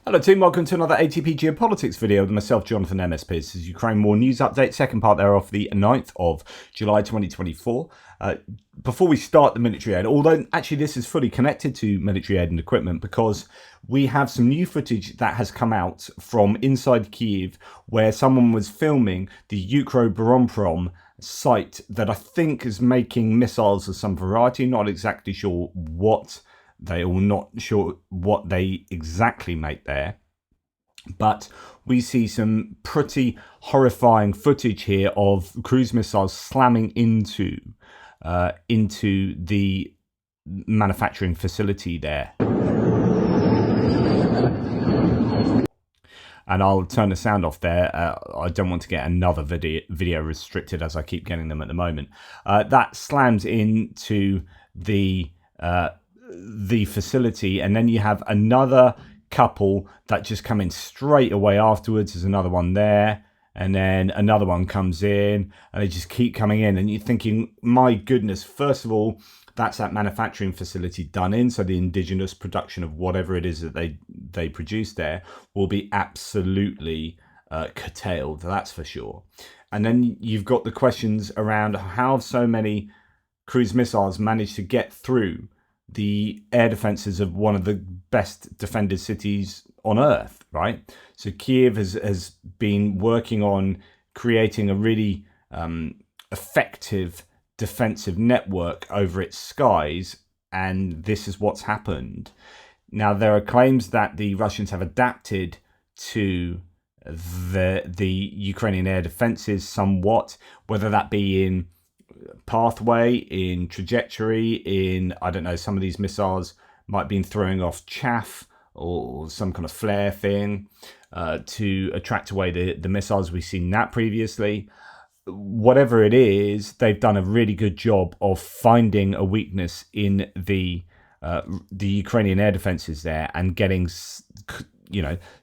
Hello team, welcome to another ATP Geopolitics video with myself, Jonathan MSP. This is Ukraine War News Update, second part thereof, the 9th of July 2024. Before we start the military aid, although actually this is fully connected to military aid and equipment because we have some new footage that has come out from inside Kyiv where someone was filming the Ukroboronprom site that I think is making missiles of some variety, not exactly sure what they exactly make there, but we see some pretty horrifying footage here of cruise missiles slamming into the manufacturing facility there. And I'll turn the sound off there. I don't want to get another video restricted as I keep getting them at the moment. That slams into the facility, and then you have another couple that just come in straight away afterwards. There's another one there, and then another one comes in, and they just keep coming in, and you're thinking, my goodness, first of all, that's that manufacturing facility done in, so the indigenous production of whatever it is that they produce there will be absolutely curtailed, that's for sure. And then you've got the questions around how so many cruise missiles managed to get through the air defenses of one of the best defended cities on earth, right? So Kyiv has been working on creating a really effective defensive network over its skies, and this is what's happened. Now, there are claims that the Russians have adapted to the Ukrainian air defenses somewhat, whether that be in pathway, in trajectory, in, I don't know, some of these missiles might have been throwing off chaff or some kind of flare thing to attract away the missiles. We've seen that previously. Whatever it is, they've done a really good job of finding a weakness in the Ukrainian air defenses there and getting,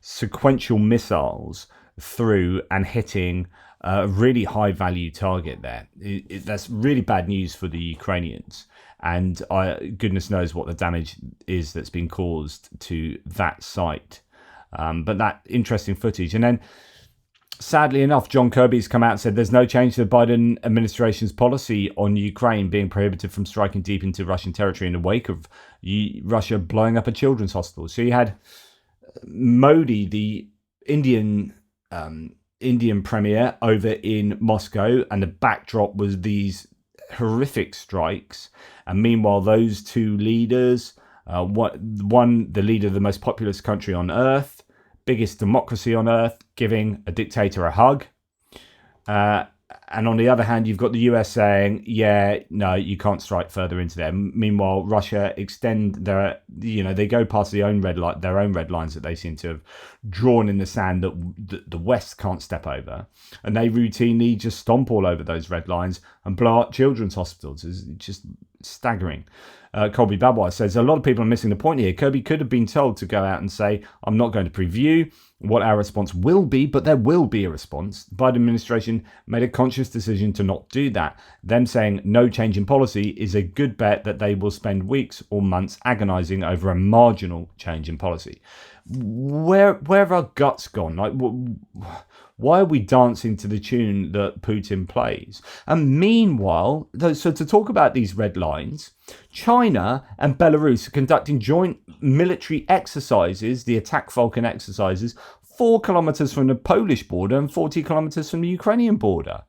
sequential missiles through and hitting a really high value target there. That's really bad news for the Ukrainians, and goodness knows what the damage is that's been caused to that site. But that interesting footage. And then sadly enough, John Kirby's come out and said there's no change to the Biden administration's policy on Ukraine being prohibited from striking deep into Russian territory in the wake of Russia blowing up a children's hospital. So you had Modi, the Indian premier, over in Moscow, and the backdrop was these horrific strikes. And meanwhile, those two leaders, the leader of the most populous country on earth, biggest democracy on earth, giving a dictator a hug. And on the other hand, you've got the US saying, yeah, no, you can't strike further into there. Meanwhile, Russia extend they go past their own red lines that they seem to have drawn in the sand that the West can't step over. And they routinely just stomp all over those red lines and blow up children's hospitals. It's just staggering. Colby Babwire says, a lot of people are missing the point here. Kirby could have been told to go out and say, I'm not going to preview what our response will be, but there will be a response. The Biden administration made a conscious decision to not do that. Them saying no change in policy is a good bet that they will spend weeks or months agonizing over a marginal change in policy. Where have our guts gone? Like, why are we dancing to the tune that Putin plays? And meanwhile, so to talk about these red lines, China and Belarus are conducting joint military exercises, the Attack Falcon exercises, 4 kilometers from the Polish border and 40 kilometers from the Ukrainian border.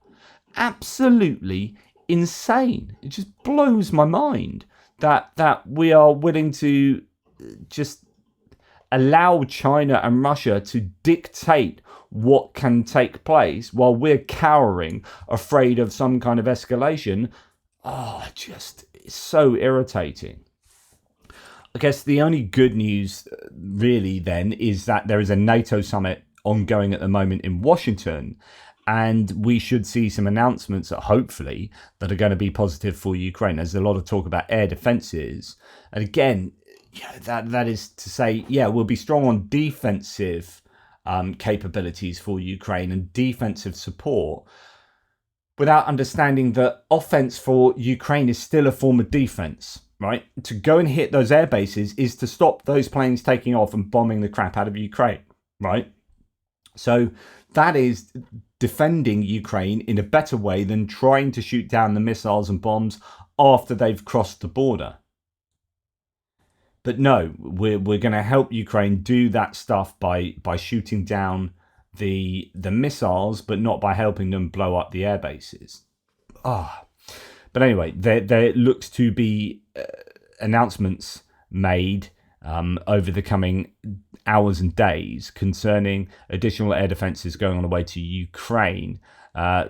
Absolutely insane. It just blows my mind that we are willing to just allow China and Russia to dictate what can take place while we're cowering, afraid of some kind of escalation. It's so irritating. I guess the only good news really then is that there is a NATO summit ongoing at the moment in Washington, and we should see some announcements that hopefully that are going to be positive for Ukraine. There's a lot of talk about air defenses, and again, that is to say, we'll be strong on defensive capabilities for Ukraine and defensive support, without understanding that offense for Ukraine is still a form of defense, right, to go and hit those air bases is to stop those planes taking off and bombing the crap out of Ukraine, right? So that is defending Ukraine in a better way than trying to shoot down the missiles and bombs after they've crossed the border. But no, we're going to help Ukraine do that stuff by shooting down the missiles, but not by helping them blow up the air bases. But anyway, there looks to be announcements made over the coming hours and days concerning additional air defences going on the way to Ukraine.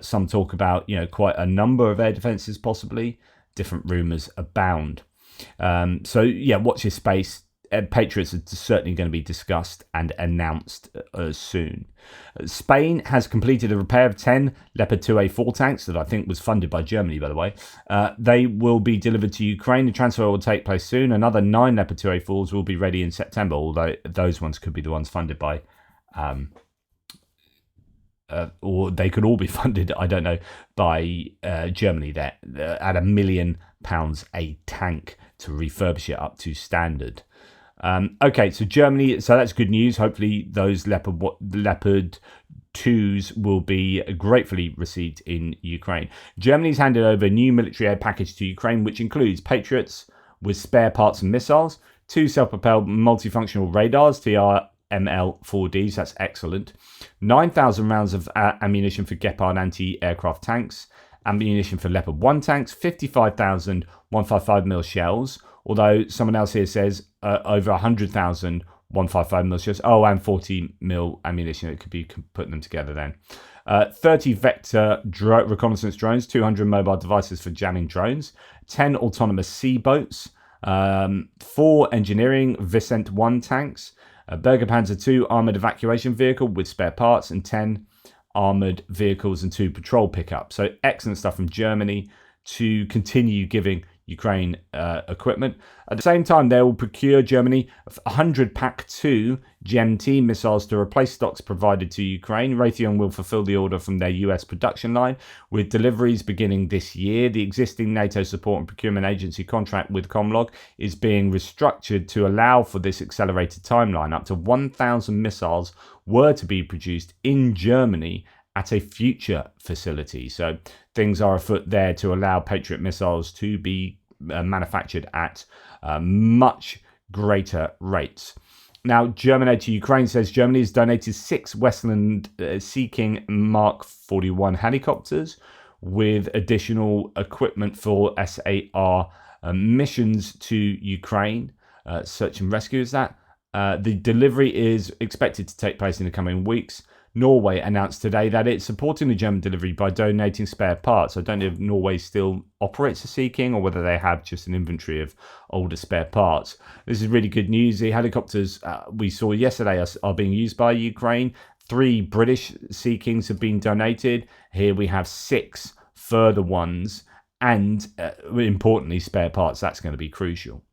Some talk about, quite a number of air defences possibly. Different rumours abound. So watch this space. Patriots are certainly going to be discussed and announced soon. Spain has completed a repair of 10 Leopard 2A4 tanks that I think was funded by Germany, by the way. They will be delivered to Ukraine. The transfer will take place soon. Another 9 Leopard 2A4s will be ready in September, although those ones could be the ones funded by... or they could all be funded, I don't know, by Germany. They're at £1 million a tank to refurbish it up to standard. Okay, so Germany, so that's good news. Hopefully those Leopard 2s will be gratefully received in Ukraine. Germany's handed over a new military aid package to Ukraine, which includes Patriots with spare parts and missiles, 2 self-propelled multifunctional radars, TRML-4Ds, that's excellent, 9,000 rounds of ammunition for Geopol anti-aircraft tanks, ammunition for Leopard 1 tanks, 55,000 155mm shells, although someone else here says over 100,000 155mm shells. Oh, and 40mm ammunition. It could be putting them together then. 30 vector reconnaissance drones, 200 mobile devices for jamming drones, 10 autonomous sea boats, 4 engineering Vicent 1 tanks, Berger Panzer 2 armoured evacuation vehicle with spare parts, and 10 armoured vehicles and 2 patrol pickups. So excellent stuff from Germany to continue giving Ukraine equipment. At the same time, they will procure Germany 100 PAC-2 GMT missiles to replace stocks provided to Ukraine. Raytheon will fulfill the order from their US production line, with deliveries beginning this year. The existing NATO Support and Procurement Agency contract with Comlog is being restructured to allow for this accelerated timeline. Up to 1,000 missiles were to be produced in Germany at a future facility. So things are afoot there to allow Patriot missiles to be manufactured at much greater rates. Now, German aid to Ukraine says Germany has donated 6 Westland Sea King Mark 41 helicopters with additional equipment for SAR missions to Ukraine. Search and rescue is that. The delivery is expected to take place in the coming weeks. Norway announced today that it's supporting the German delivery by donating spare parts. I don't know if Norway still operates a Sea King or whether they have just an inventory of older spare parts. This is really good news. The helicopters we saw yesterday are being used by Ukraine. 3 British Sea Kings have been donated. Here we have 6 further ones. And importantly, spare parts. That's going to be crucial,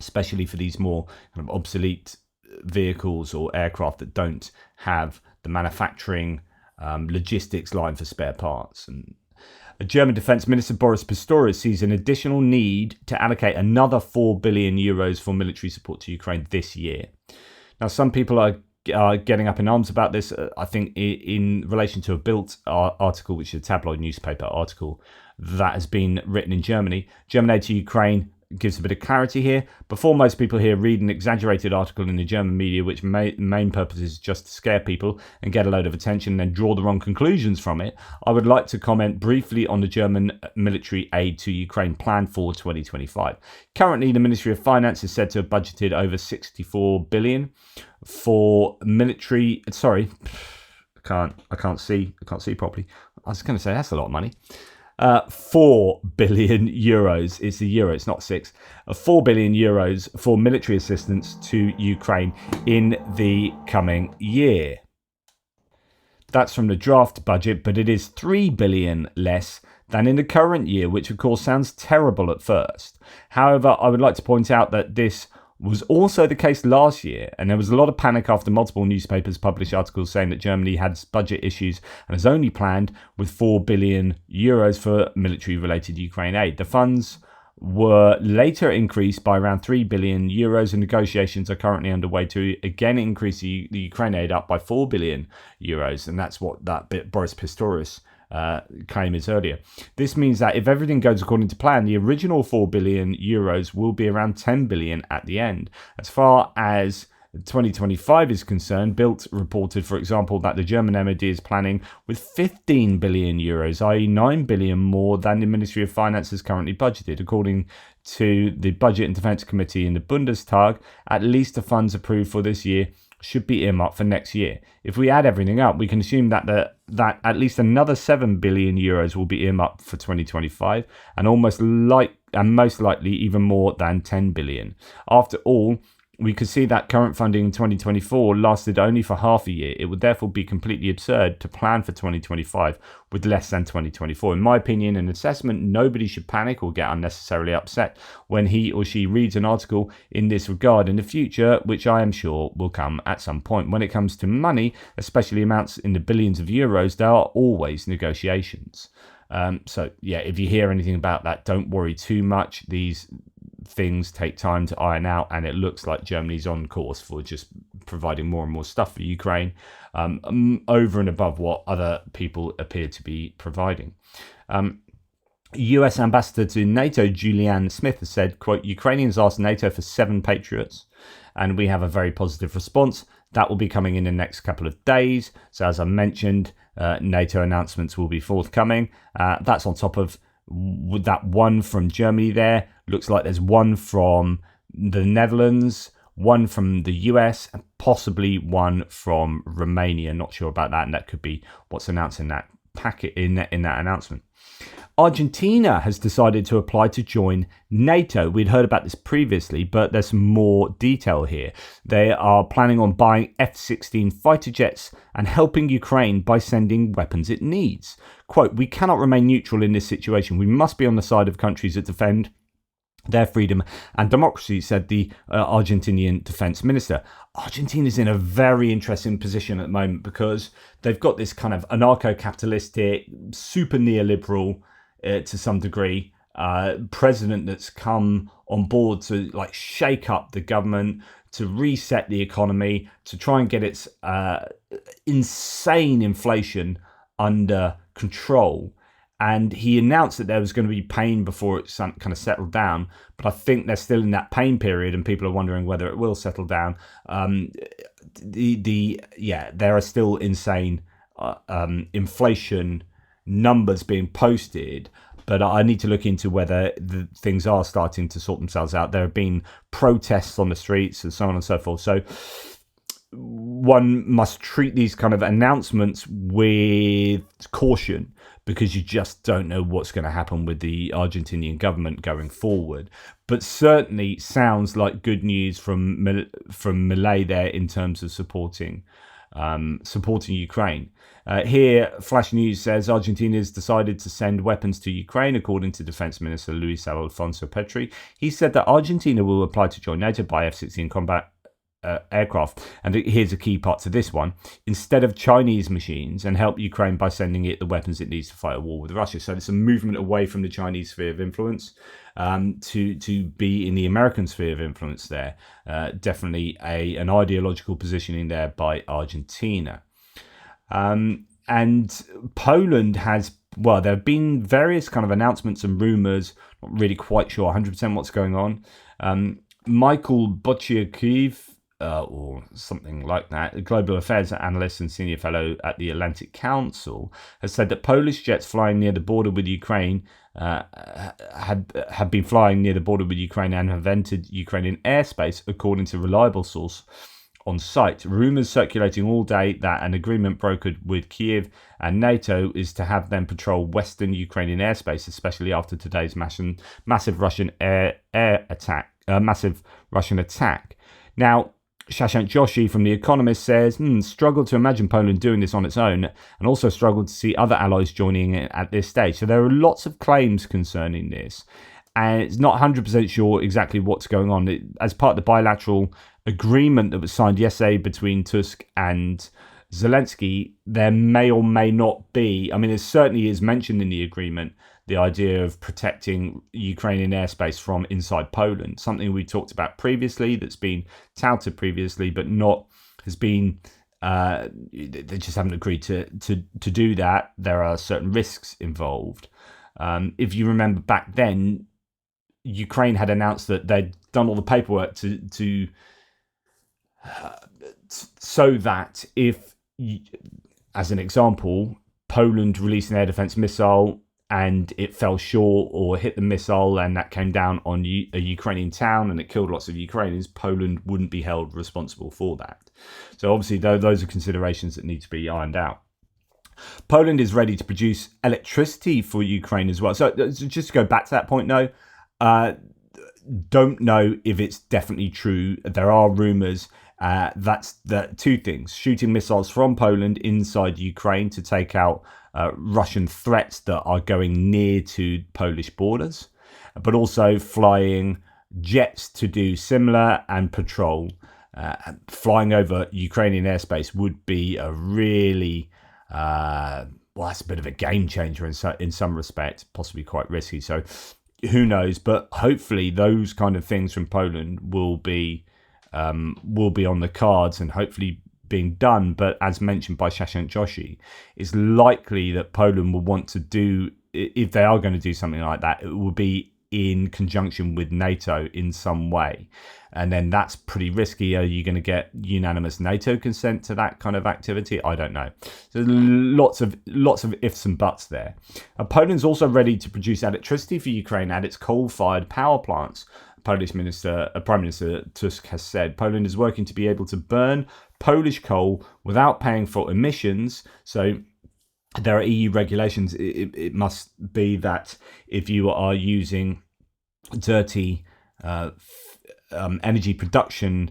especially for these more kind of obsolete vehicles or aircraft that don't have the manufacturing logistics line for spare parts. And German Defence Minister Boris Pistorius sees an additional need to allocate another €4 billion for military support to Ukraine this year. Now, some people are getting up in arms about this. I think in relation to a Bild article, which is a tabloid newspaper article that has been written in Germany. German aid to Ukraine gives a bit of clarity here. Before most people here read an exaggerated article in the German media, which main purpose is just to scare people and get a load of attention and then draw the wrong conclusions from it, I would like to comment briefly on the German military aid to Ukraine plan for 2025. Currently, the Ministry of Finance is said to have budgeted over 64 billion for military. Sorry, I can't see properly. I was going to say that's a lot of money. 4 billion euros. It's the euro, it's not 6. 4 billion euros for military assistance to Ukraine in the coming year. That's from the draft budget, but it is 3 billion less than in the current year, which of course sounds terrible at first. However, I would like to point out that this was also the case last year, and there was a lot of panic after multiple newspapers published articles saying that Germany had budget issues and has only planned with 4 billion euros for military-related Ukraine aid. The funds were later increased by around 3 billion euros, and negotiations are currently underway to again increase the Ukraine aid up by 4 billion euros, and that's what that bit Boris Pistorius claim is earlier. This means that if everything goes according to plan, the original 4 billion euros will be around 10 billion at the end. As far as 2025 is concerned, Bild reported, for example, that the German MOD is planning with 15 billion euros, i.e. 9 billion more than the Ministry of Finance has currently budgeted. According to the Budget and Defence Committee in the Bundestag, at least the funds approved for this year should be earmarked for next year. If we add everything up, we can assume that that at least another 7 billion euros will be earmarked for 2025, and most likely even more than 10 billion. After all, we could see that current funding in 2024 lasted only for half a year. It would therefore be completely absurd to plan for 2025 with less than 2024. In my opinion and assessment, nobody should panic or get unnecessarily upset when he or she reads an article in this regard in the future, which I am sure will come at some point. When it comes to money, especially amounts in the billions of euros, there are always negotiations. So yeah, if you hear anything about that, don't worry too much. These things take time to iron out, and it looks like Germany's on course for just providing more and more stuff for Ukraine, over and above what other people appear to be providing. US Ambassador to NATO Julianne Smith has said, quote, Ukrainians asked NATO for 7 Patriots, and we have a very positive response. That will be coming in the next couple of days. So as I mentioned, NATO announcements will be forthcoming. That's on top of with that one from Germany there. Looks like there's one from the Netherlands, one from the US, and possibly one from Romania. Not sure about that, and that could be what's announced in that packet in that announcement. Argentina has decided to apply to join NATO. We'd heard about this previously, but there's some more detail here. They are planning on buying F-16 fighter jets and helping Ukraine by sending weapons it needs. Quote, we cannot remain neutral in this situation. We must be on the side of countries that defend their freedom and democracy, said the Argentinian defense minister. Argentina's in a very interesting position at the moment because they've got this kind of anarcho-capitalistic, super neoliberal, to some degree, president that's come on board to like shake up the government, to reset the economy, to try and get its insane inflation under control. And he announced that there was going to be pain before it kind of settled down. But I think they're still in that pain period, and people are wondering whether it will settle down. There are still insane inflation numbers being posted, but I need to look into whether the things are starting to sort themselves out. There have been protests on the streets and so on and so forth. So one must treat these kind of announcements with caution, because you just don't know what's going to happen with the Argentinian government going forward. But certainly sounds like good news from Milei there in terms of supporting Ukraine. Here, Flash News says Argentina has decided to send weapons to Ukraine, according to Defense Minister Luis Alfonso Petri. He said that Argentina will apply to join NATO by F-16 combat aircraft, and here's a key part to this one, instead of Chinese machines, and help Ukraine by sending it the weapons it needs to fight a war with Russia. So it's a movement away from the Chinese sphere of influence to be in the American sphere of influence there. Definitely an ideological positioning there by Argentina. And Poland has, well, there have been various kind of announcements and rumours, not really quite sure 100% what's going on. Michael Bociakiew, or something like that, a global affairs analyst and senior fellow at the Atlantic Council, has said that Polish jets flying near the border with Ukraine have been flying near the border with Ukraine and have entered Ukrainian airspace, according to a reliable source on site. Rumours circulating all day that an agreement brokered with Kiev and NATO is to have them patrol western Ukrainian airspace, especially after today's massive Russian attack. Now, Shashank Joshi from The Economist says, struggled to imagine Poland doing this on its own, and also struggled to see other allies joining in at this stage. So there are lots of claims concerning this, and it's not 100% sure exactly what's going on. As part of the bilateral agreement that was signed yesterday between Tusk and Zelensky, there may or may not be, I mean, it certainly is mentioned in the agreement the idea of protecting Ukrainian airspace from inside Poland, something we talked about previously, that's been touted previously, but not has been. They just haven't agreed to do that. There are certain risks involved. If you remember back then, Ukraine had announced that they'd done all the paperwork to so that if, as an example, Poland released an air defense missile and it fell short or hit the missile and that came down on a Ukrainian town and it killed lots of Ukrainians, Poland wouldn't be held responsible for that. So obviously, those are considerations that need to be ironed out. Poland is ready to produce electricity for Ukraine as well. So just to go back to that point, no, don't know if it's definitely true. There are rumours. That's the two things: shooting missiles from Poland inside Ukraine to take out Russian threats that are going near to Polish borders, but also flying jets to do similar and patrol. Flying over Ukrainian airspace would be a really that's a bit of a game changer in some respect, possibly quite risky. So who knows? But hopefully those kind of things from Poland will be on the cards and hopefully being done. But as mentioned by Shashank Joshi, it's likely that Poland will want to do, if they are going to do something like that, it will be in conjunction with NATO in some way. And then that's pretty risky. Are you going to get unanimous NATO consent to that kind of activity? I don't know. So lots of ifs and buts there. Poland's also ready to produce electricity for Ukraine at its coal-fired power plants. Prime Minister Tusk has said Poland is working to be able to burn Polish coal without paying for emissions. So there are EU regulations. It must be that if you are using dirty energy production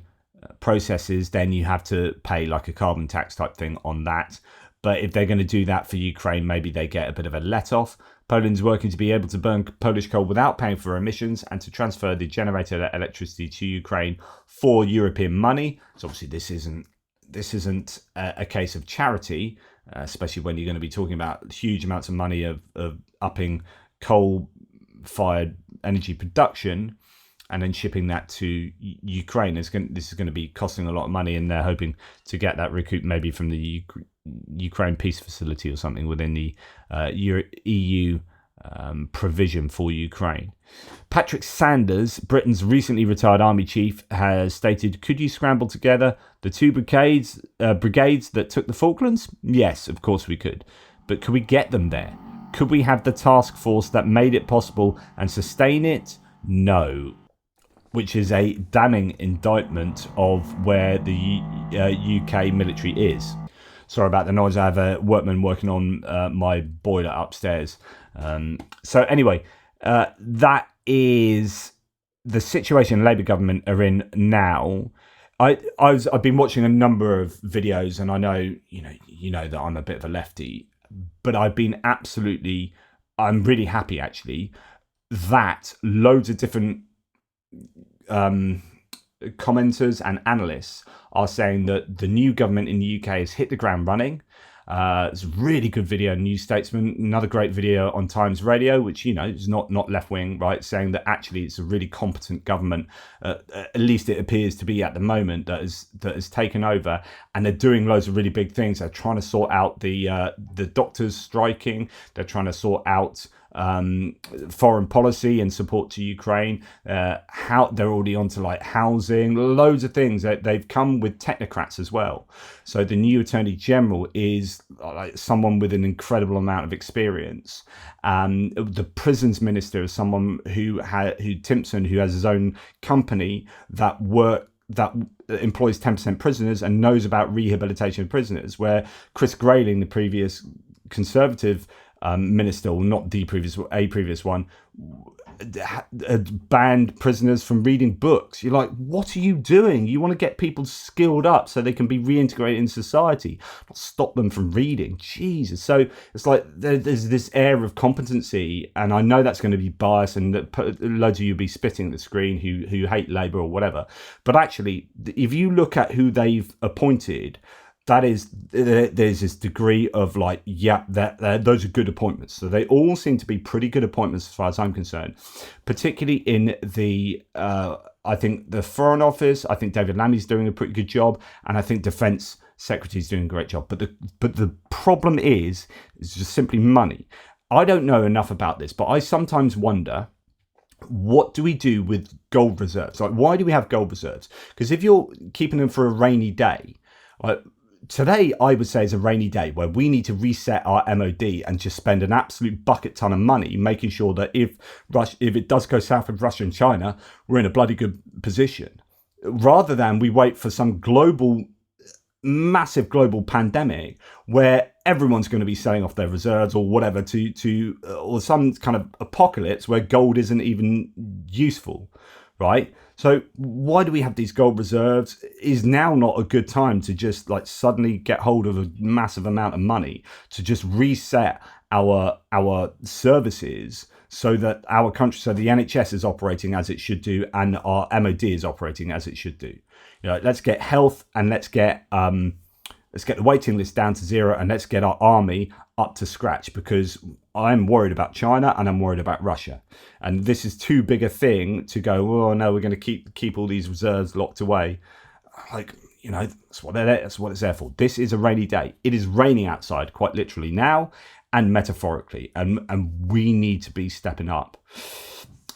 processes, then you have to pay like a carbon tax type thing on that. But if they're going to do that for Ukraine, maybe they get a bit of a let-off. Poland's working to be able to burn Polish coal without paying for emissions and to transfer the generated electricity to Ukraine for European money. So obviously this isn't a case of charity, especially when you're going to be talking about huge amounts of money of upping coal-fired energy production and then shipping that to Ukraine. This is going to be costing a lot of money, and they're hoping to get that recouped maybe from the Ukraine peace facility or something within the EU provision for Ukraine. Patrick Sanders, Britain's recently retired army chief, has stated, could you scramble together the two brigades that took the Falklands? Yes, of course we could. But could we get them there? Could we have the task force that made it possible and sustain it? No. Which is a damning indictment of where the UK military is. Sorry about the noise. I have a workman working on my boiler upstairs. So anyway, that is the situation Labour government are in now. I've been watching a number of videos, and I know you know that I'm a bit of a lefty, but I'm really happy actually that loads of different commenters and analysts are saying that the new government in the UK has hit the ground running. It's a really good video on New Statesman, another great video on Times Radio, which is not left wing, right, saying that actually it's a really competent government, at least it appears to be at the moment, that has taken over, and they're doing loads of really big things. They're trying to sort out the doctors striking. They're trying to sort out foreign policy and support to Ukraine. How they're already onto like housing, loads of things. They've come with technocrats as well. So the new Attorney General is like someone with an incredible amount of experience. The prisons minister is someone who Timpson, who has his own company that employs 10% prisoners and knows about rehabilitation of prisoners, where Chris Grayling, the previous Conservative minister, or not a previous one, banned prisoners from reading books. You're like, what are you doing? You want to get people skilled up so they can be reintegrated in society, not stop them from reading. Jesus. So it's like there's this air of competency, and I know that's going to be biased, and that loads of you will be spitting at the screen who hate Labour or whatever. But actually, if you look at who they've appointed, that is, there's this degree of like, yeah, that those are good appointments. So they all seem to be pretty good appointments as far as I'm concerned, particularly in the I think the Foreign Office. I think David Lammy's doing a pretty good job, and I think Defence Secretary's doing a great job. But the problem is just simply money. I don't know enough about this, but I sometimes wonder, what do we do with gold reserves? Like, why do we have gold reserves? Because if you're keeping them for a rainy day, today I would say is a rainy day where we need to reset our MOD and just spend an absolute bucket ton of money making sure that if it does go south with Russia and China, we're in a bloody good position, rather than we wait for some massive global pandemic where everyone's going to be selling off their reserves or whatever or some kind of apocalypse where gold isn't even useful, right? So why do we have these gold reserves? Is now not a good time to just like suddenly get hold of a massive amount of money to just reset our services so that our country, so the NHS is operating as it should do and our MOD is operating as it should do? You know, let's get health and let's get the waiting list down to zero and let's get our army up to scratch, because I'm worried about China and I'm worried about Russia. And this is too big a thing to go, oh no, we're going to keep all these reserves locked away. Like, you know, that's what it's there for. This is a rainy day. It is raining outside, quite literally now and metaphorically. And we need to be stepping up.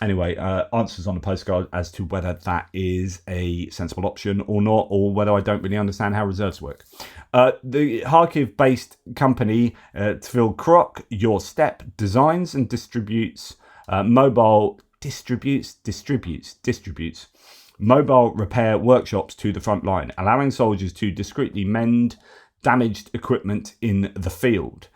Anyway, answers on a postcard as to whether that is a sensible option or not, or whether I don't really understand how reserves work. The Kharkiv-based company Tvil Krok Your Step designs and distributes mobile repair workshops to the front line, allowing soldiers to discreetly mend damaged equipment in the field.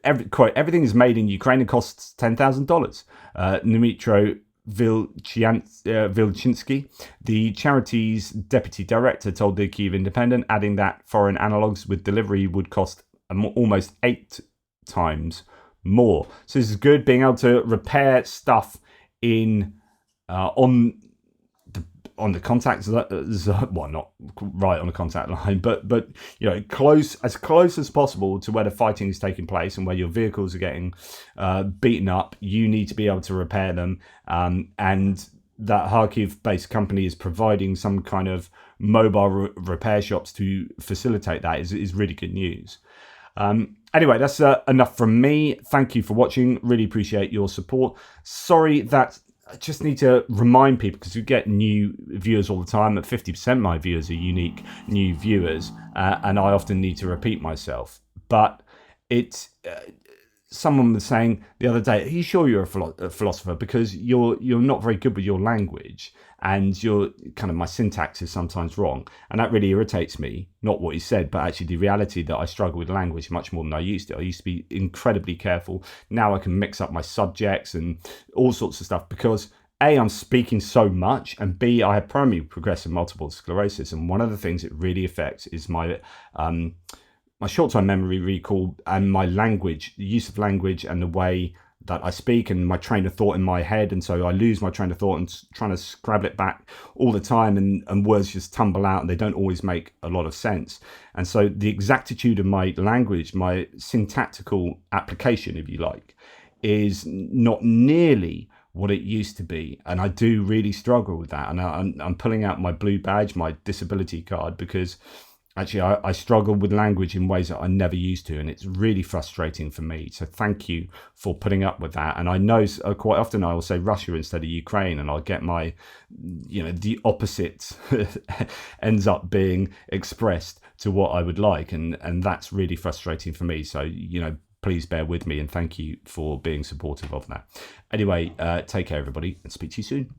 Everything is made in Ukraine and costs $10,000. Dmytro Vilchinsky, the charity's deputy director, told the Kyiv Independent, adding that foreign analogues with delivery would cost almost 8 times more. So this is good, being able to repair stuff in on the contact, well, not right on the contact line, but you know, as close as possible to where the fighting is taking place and where your vehicles are getting beaten up. You need to be able to repair them, and that Kharkiv-based company is providing some kind of mobile repair shops to facilitate that is really good news. Anyway, that's enough from me. Thank you for watching. Really appreciate your support. Sorry that I just need to remind people, because we get new viewers all the time, that 50% of my viewers are unique new viewers, and I often need to repeat myself. But it's someone was saying the other day, are you sure you're a philosopher? Because you're not very good with your language, and my syntax is sometimes wrong, and that really irritates me. Not what he said, but actually the reality that I struggle with language much more than I used to. I used to be incredibly careful. Now I can mix up my subjects and all sorts of stuff, because A, I'm speaking so much, and B, I have primary progressive multiple sclerosis, and one of the things it really affects is my short-term memory recall and my language, the use of language and the way that I speak and my train of thought in my head. And so I lose my train of thought and trying to scrabble it back all the time, and words just tumble out and they don't always make a lot of sense. And so the exactitude of my language, my syntactical application, if you like, is not nearly what it used to be. And I do really struggle with that. And I'm pulling out my blue badge, my disability card, because actually, I struggle with language in ways that I never used to, and it's really frustrating for me. So thank you for putting up with that. And I know quite often I will say Russia instead of Ukraine, and I'll get the opposite ends up being expressed to what I would like, and that's really frustrating for me. So, please bear with me, and thank you for being supportive of that. Anyway, take care, everybody, and speak to you soon.